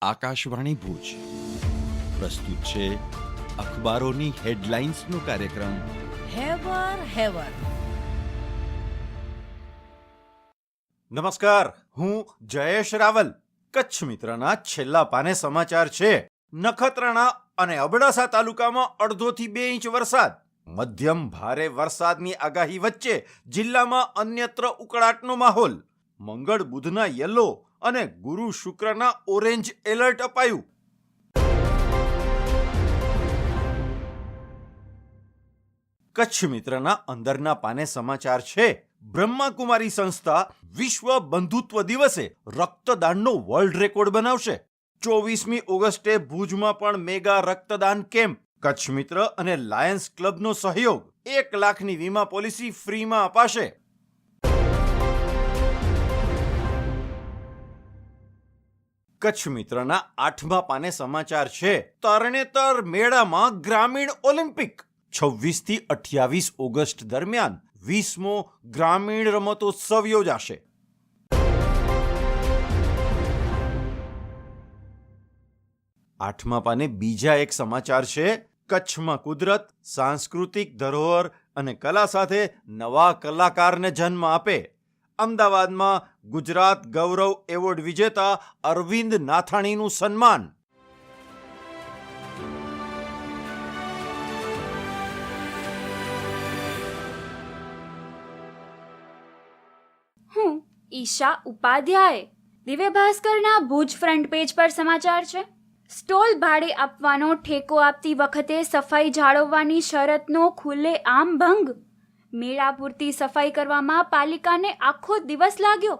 આકાશવાણી ભુજ પ્રસ્તુત છે અખબારોની હેડલાઇન્સનો કાર્યક્રમ હેવર. નમસ્કાર, હું જયેશ રાવલ. કચ્છ મિત્રના છેલ્લા પાને સમાચાર છે. નખત્રાણા અને અબડાસા તાલુકામાં અડધોથી 2 ઇંચ વરસાદ. મધ્યમ ભારે વરસાદની આગાહી વચ્ચે જિલ્લામાં અન્યત્ર ઉકળાટનો માહોલ. મંગળ બુધના યલો અને ગુરુ શુક્રના ઓરેન્જ એલર્ટ અપાયું. કચ્છ મિત્રના અંદરના પાને સમાચાર છે. બ્રહ્માકુમારી સંસ્થા વિશ્વ બંધુત્વ દિવસે રક્તદાનનો વર્લ્ડ રેકોર્ડ બનાવશે. 24મી ઓગસ્ટે ભુજમાં પણ મેગા રક્તદાન કેમ્પ. કચ્છ મિત્ર અને લાયન્સ ક્લબનો સહયોગ. 1 લાખની વીમા પોલિસી ફ્રીમાં અપાશે. કચ્છ મિત્રના 8મા પાને સમાચાર છે. તરણેતર મેળામાં ગ્રામીણ ઓલિમ્પિક. 26 થી 28 ઓગસ્ટ દરમિયાન 20મો ગ્રામીણ રમતોત્સવ યોજાશે. આઠમા પાને બીજા એક સમાચાર છે. કચ્છમાં કુદરત, સાંસ્કૃતિક ધરોહર અને કલા સાથે નવા કલાકારને જન્મ આપે. અમદાવાદમાં ગુજરાત ગૌરવ એવોર્ડ વિજેતા અરવિંદ નાથાણીનું સન્માન. હું ઈશા ઉપાધ્યાય. દિવ્ય ભાસ્કરના ભુજ ફ્રન્ટ પેજ પર સમાચાર છે. સ્ટોલ ભાડે આપવાનો ઠેકો આપતી વખતે સફાઈ જાળવવાની શરતનો ખુલ્લેઆમ ભંગ. મેળા પૂરતી સફાઈ કરવામાં પાલિકાને આખો દિવસ લાગ્યો.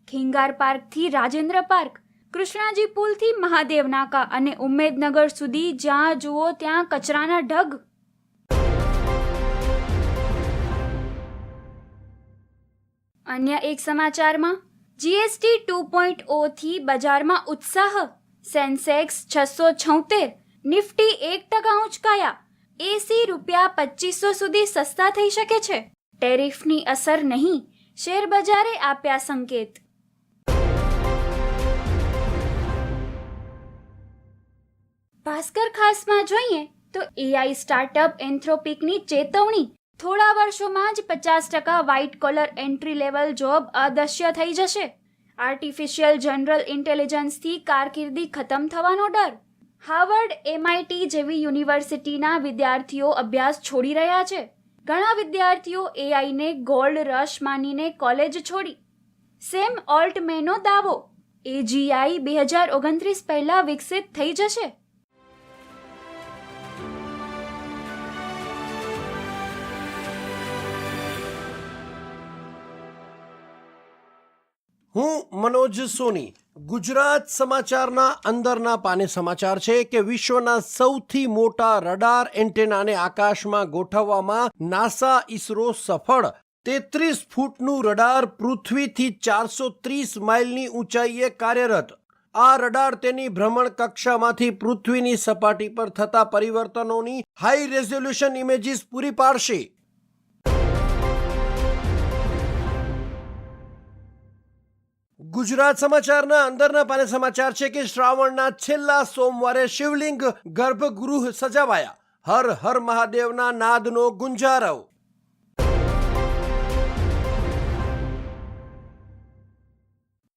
ખીંગાર પાર્કથી રાજેન્દ્ર પાર્ક, કૃષ્ણાજી પુલથી મહાદેવ નાકા અને ઉમેદનગર સુધી જ્યાં જુઓ ત્યાં કચરાના ઢગ. અન્ય એક સમાચારમાં જીએસટી 2.0 થી બજારમાં ઉત્સાહ. Sensex 676, Nifty 1% ઉંચકાયા. એસી ₹2500 સુધી સસ્તા થઈ શકે છે. ટેરિફની અસર નહીં, શેર બજારે આપ્યા સંકેત. ભાસ્કર ખાસમાં જોઈએ તો એઆઈ સ્ટાર્ટઅપ એન્થ્રોપિકની ચેતવણી. થોડા વર્ષોમાં જ 50% white collar entry level job અદશ્ય થઈ જશે. આર્ટિફિશિયલ જનરલ ઇન્ટેલિજન્સથી કારકિર્દી ખતમ થવાનો ડર. હાર્વર્ડ, MIT જેવી યુનિવર્સિટીના વિદ્યાર્થીઓ અભ્યાસ છોડી રહ્યા છે. ઘણા વિદ્યાર્થીઓ એઆઈને ગોલ્ડ રશ માનીને કોલેજ છોડી. સેમ ઓલ્ટમેનનો દાવો, AGI 2029 પહેલા વિકસિત થઈ જશે. હું મનોજ સોની. ગુજરાત સમાચારના અંદરના પાને સમાચાર છે કે વિશ્વના સૌથી મોટા રડાર એન્ટેનાને આકાશમાં ગોઠવવામાં નાસા ઇસરો સફળ. 33 ફૂટનું રડાર પૃથ્વીથી 430 માઇલની ઊંચાઈએ કાર્યરત. આ રડાર તેની ભ્રમણ કક્ષામાંથી પૃથ્વીની સપાટી પર થતા પરિવર્તનોની હાઈ રેઝોલ્યુશન ઇમેજીસ પૂરી પાડશે. ગુજરાત સમાચારના અંદરના પાને સમાચાર છે કે શ્રાવણના છેલ્લા સોમવારે શિવલિંગ ગર્ભગૃહ સજાવાયા. હર હર મહાદેવના નાદનો ગુંજારવ.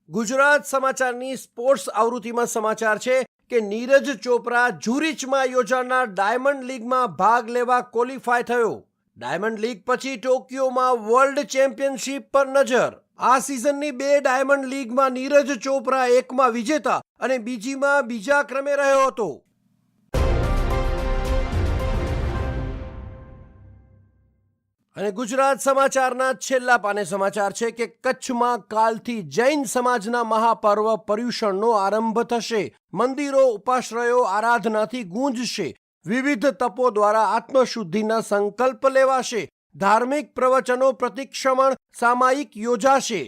ગુજરાત સમાચારની સ્પોર્ટ્સ આવૃત્તિમાં સમાચાર છે કે નીરજ ચોપરા ઝુરિચમાં યોજાનાર ડાયમંડ લીગમાં ભાગ લેવા ક્વોલિફાય થયો. ડાયમંડ લીગ પછી ટોક્યોમાં વર્લ્ડ ચેમ્પિયનશિપ પર નજર. આ સિઝનની 2 ડાયમંડ લીગમાં નીરજ ચોપરા એકમાં વિજેતા અને બીજીમાં બીજા ક્રમે રહ્યો હતો. અને ગુજરાત સમાચારના છેલ્લા પાને સમાચાર છે કે કચ્છમાં કાલથી જૈન સમાજના મહાપર્વ પર્યુષણનો આરંભ થશે. મંદિરો, ઉપાશ્રયો આરાધનાથી ગુંજશે. વિવિધ તપો દ્વારા આત્મશુદ્ધિના સંકલ્પ લેવાશે. ધાર્મિક પ્રવચનો પ્રતિક્ષમણ સામાયિક યોજાશે.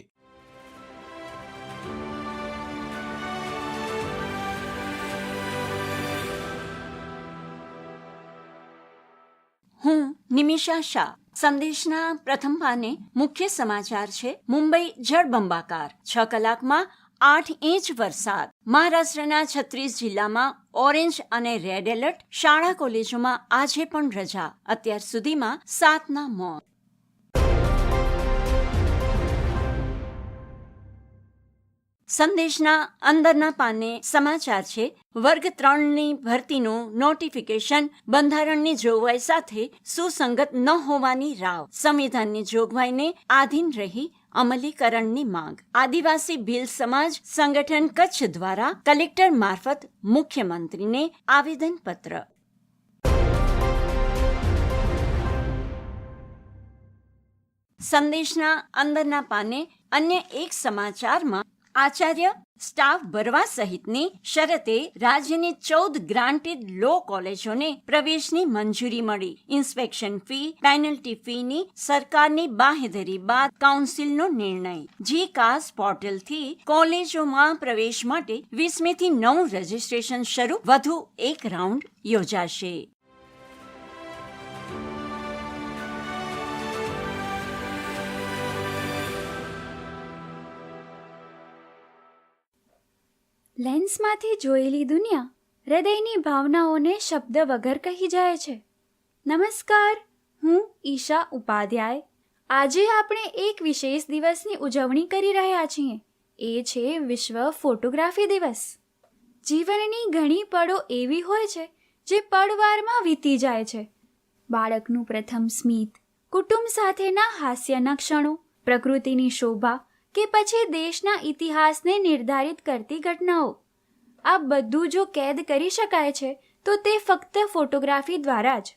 હું નિમિષા શાહ. સંદેશના પ્રથમ પાને મુખ્ય સમાચાર છે. મુંબઈ જળબંબાકાર. 6 કલાકમાં 8 ઇંચ વરસાદ. મહારાષ્ટ્રના 36 જિલ્લામાં ઓરેન્જ અને રેડ એલર્ટ. શાળા કોલેજોમાં આજે પણ રજા. અત્યાર સુધીમાં 7ના મોત. સંદેશના અંદરના પાને સમાચાર છે. વર્ગ 3ની ભરતીનું નોટિફિકેશન બંધારણની જોગવાઈ સાથે સુસંગત ન હોવાની રાવ. સંવિધાનની જોગવાઈને આધીન રહી અમલીકરણની માંગ. આદિવાસી ભીલ સમાજ સંગઠન કચ્છ દ્વારા કલેક્ટર મારફત મુખ્યમંત્રીને આવેદનપત્ર. સંદેશના અંદરના પાને અન્ય એક સમાચારમાં આચાર્ય સ્ટાફ ભરવા સહિતની શરતે રાજ્યની 14 ગ્રાન્ટેડ લો કોલેજોને પ્રવેશની મંજૂરી મળી. ઇન્સ્પેક્શન ફી, પેનલ્ટી ફીની સરકારની બાંહેધરી બાદ કાઉન્સિલનો નિર્ણય. જીકાસ પોર્ટલથી કોલેજોમાં પ્રવેશ માટે 20મીથી નવું રજીસ્ટ્રેશન શરૂ. વધુ એક રાઉન્ડ યોજાશે. લેન્સમાંથી જોયેલી દુનિયા હૃદયની ભાવનાઓને શબ્દ વગર કહી જાય છે. નમસ્કાર, હું ઈશા ઉપાધ્યાય. આજે આપણે એક વિશેષ દિવસની ઉજવણી કરી રહ્યા છીએ. એ છે વિશ્વ ફોટોગ્રાફી દિવસ. જીવનની ઘણી પળો એવી હોય છે જે પળવારમાં વીતી જાય છે. બાળકનું પ્રથમ સ્મિત, કુટુંબ સાથેના હાસ્યના ક્ષણો, પ્રકૃતિની શોભા કે પછી દેશના ઇતિહાસને નિર્ધારિત કરતી ઘટનાઓ. આ બધું જો કેદ કરી શકાય છે તો તે ફક્ત ફોટોગ્રાફી દ્વારા જ.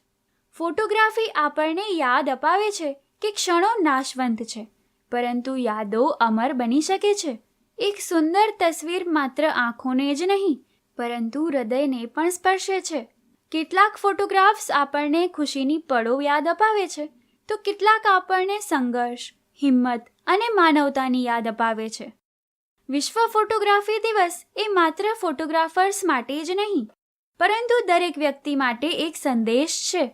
ફોટોગ્રાફી આપણને યાદ અપાવે છે કે ક્ષણો નાશવંત છે, પરંતુ યાદો અમર બની શકે છે. એક સુંદર તસવીર માત્ર આંખોને જ નહીં પરંતુ હૃદયને પણ સ્પર્શે છે. કેટલાક ફોટોગ્રાફ્સ આપણને ખુશીની પળો યાદ અપાવે છે તો કેટલાક આપણને સંઘર્ષ, હિંમત અને માનવતાની યાદ અપાવે છે. વિશ્વ ફોટોગ્રાફી દિવસ એ માત્ર ફોટોગ્રાફર્સ માટે જ નહીં પરંતુ દરેક વ્યક્તિ માટે એક સંદેશ છે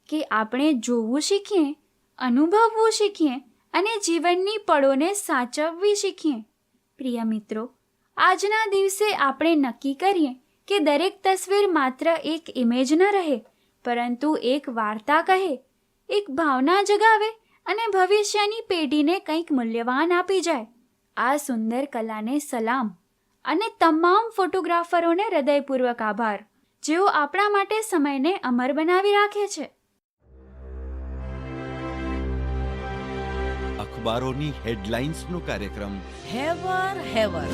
કે આપણે જોવું શીખીએ, અનુભવવું શીખીએ અને જીવનની પળોને સાચવવી શીખીએ. પ્રિય મિત્રો, આજના દિવસે આપણે નક્કી કરીએ કે દરેક તસવીર માત્ર એક ઇમેજ ન રહે પરંતુ એક વાર્તા કહે, એક ભાવના જગાવે અને ભવિષ્યની પેઢીને કંઈક મૂલ્યવાન આપી જાય. આ સુંદર કલાને સલામ અને તમામ ફોટોગ્રાફરોને હૃદયપૂર્વક આભાર, જેઓ આપણા માટે સમયને અમર બનાવી રાખે છે. અખબારોની હેડલાઇન્સનો કાર્યક્રમ હેવર હેવર.